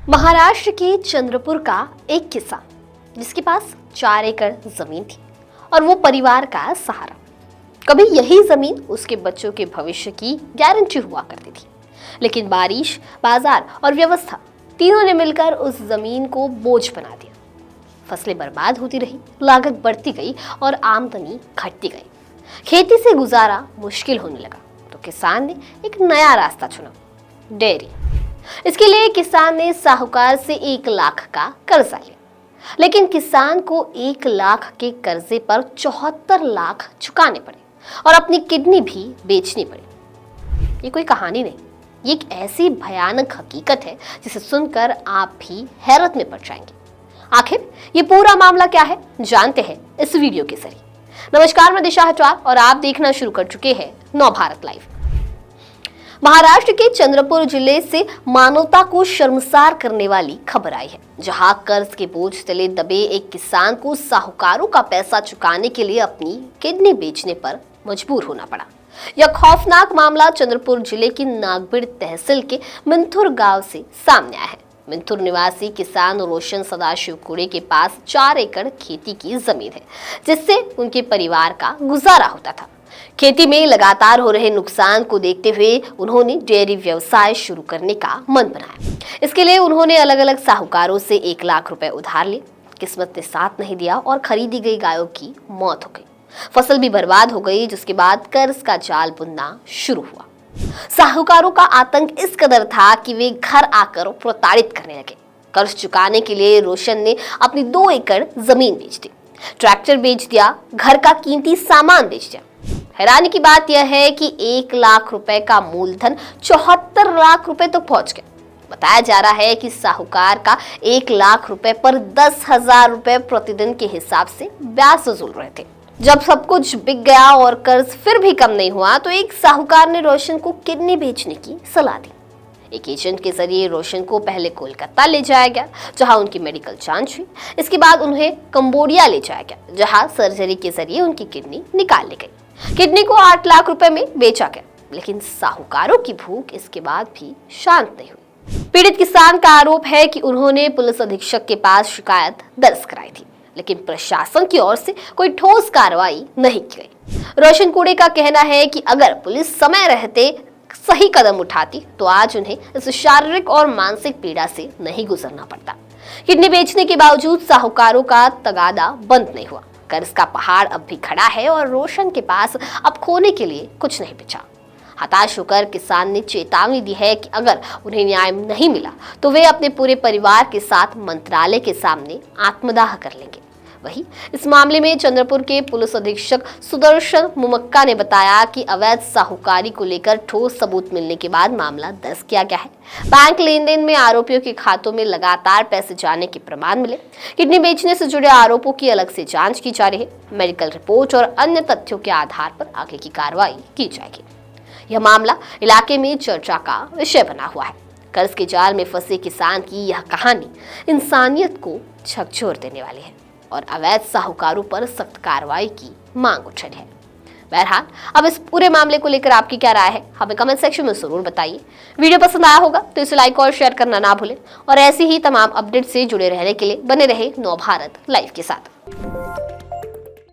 महाराष्ट्र के चंद्रपुर का एक किसान जिसके पास 4 एकड़ जमीन थी और वो परिवार का सहारा। कभी यही जमीन उसके बच्चों के भविष्य की गारंटी हुआ करती थी, लेकिन बारिश, बाजार और व्यवस्था तीनों ने मिलकर उस जमीन को बोझ बना दिया। फसलें बर्बाद होती रही, लागत बढ़ती गई और आमदनी घटती गई। खेती से गुजारा मुश्किल होने लगा तो किसान ने एक नया रास्ता चुना, डेयरी। इसके लिए किसान ने साहूकार से 1 लाख का कर्जा लिया, लेकिन किसान को 1 लाख के कर्जे पर 74 लाख चुकाने पड़े और अपनी किडनी भी बेचनी पड़ी। ये कोई कहानी नहीं, ये एक ऐसी भयानक हकीकत है जिसे सुनकर आप भी हैरत में पड़ जाएंगे। आखिर ये पूरा मामला क्या है, जानते हैं इस वीडियो के जरिए। नमस्कार, मैं दिशा हटवार और आप देखना शुरू कर चुके हैं नवभारत लाइव। महाराष्ट्र के चंद्रपुर जिले से मानवता को शर्मसार करने वाली खबर आई है, जहां कर्ज के बोझ तले दबे एक किसान को साहूकारों का पैसा चुकाने के लिए अपनी किडनी बेचने पर मजबूर होना पड़ा। यह खौफनाक मामला चंद्रपुर जिले की नागबीड़ तहसील के मिंथुर गांव से सामने आया है। मिंथुर निवासी किसान रोशन सदाशिव कुड़े के पास 4 एकड़ खेती की जमीन है, जिससे उनके परिवार का गुजारा होता था। खेती में लगातार हो रहे नुकसान को देखते हुए उन्होंने डेयरी व्यवसाय शुरू करने का मन बनाया। इसके लिए उन्होंने अलग अलग साहूकारों से 1 लाख रुपए उधार लिए। किस्मत ने साथ नहीं दिया और खरीदी गई गायों की मौत हो गई। फसल भी बर्बाद हो गई, जिसके बाद कर्ज का जाल बुनना शुरू हुआ। साहूकारों का आतंक इस कदर था कि वे घर आकर प्रताड़ित करने लगे। कर्ज चुकाने के लिए रोशन ने अपनी 2 एकड़ जमीन बेच दी, ट्रैक्टर बेच दिया, घर का कीमती सामान बेच दिया। हैरानी की बात यह है कि 1 लाख रुपए का मूलधन 74 लाख रुपए तक पहुंच गया। बताया जा रहा है कि साहूकार का 1 लाख रुपए पर 10,000 रुपए प्रतिदिन के हिसाब से ब्याज वसूल रहे थे। जब सब कुछ बिक गया और कर्ज फिर भी कम नहीं हुआ तो एक साहूकार ने रोशन को किडनी बेचने की सलाह दी। एक एजेंट के जरिए रोशन को पहले कोलकाता ले जाया गया, जहां उनकी मेडिकल जांच हुई। इसके बाद उन्हें कंबोडिया ले जाया गया, जहां सर्जरी के जरिए उनकी किडनी निकाल ली गई। किडनी को 8 लाख रुपए में बेचा गया, लेकिन साहूकारों की भूख इसके बाद भी शांत नहीं हुई। पीड़ित किसान का आरोप है कि उन्होंने पुलिस अधीक्षक के पास शिकायत दर्ज कराई थी, लेकिन प्रशासन की ओर से कोई ठोस कार्रवाई नहीं की गई। रोशन कुड़े का कहना है कि अगर पुलिस समय रहते सही कदम उठाती तो आज उन्हें इस शारीरिक और मानसिक पीड़ा से नहीं गुजरना पड़ता। किडनी बेचने के बावजूद साहूकारों का तगादा बंद नहीं हुआ। कर्ज का पहाड़ अब भी खड़ा है और रोशन के पास अब खोने के लिए कुछ नहीं बचा। हताश होकर किसान ने चेतावनी दी है कि अगर उन्हें न्याय नहीं मिला तो वे अपने पूरे परिवार के साथ मंत्रालय के सामने आत्मदाह कर लेंगे। वहीं इस मामले में चंद्रपुर के पुलिस अधीक्षक सुदर्शन मुमक्का ने बताया कि अवैध साहूकारी को लेकर ठोस सबूत मिलने के बाद मामला दर्ज किया गया है। बैंक लेन देन में आरोपियों के खातों में लगातार पैसे जाने के प्रमाण मिले। किडनी बेचने से जुड़े आरोपों की अलग से जांच की जा रही है। मेडिकल रिपोर्ट और अन्य तथ्यों के आधार पर आगे की कार्रवाई की जाएगी। यह मामला इलाके में चर्चा का विषय बना हुआ है। कर्ज के जाल में फंसे किसान की यह कहानी इंसानियत को झकझोर देने वाली है और अवैध साहूकारों पर सख्त कार्रवाई की मांग उठ रही है। बहरहाल, अब इस पूरे मामले को लेकर आपकी क्या राय है, हमें कमेंट सेक्शन में जरूर बताइए। वीडियो पसंद आया होगा तो इसे लाइक और शेयर करना ना भूलें और ऐसी ही तमाम अपडेट से जुड़े रहने के लिए बने रहे नवभारत लाइव के साथ।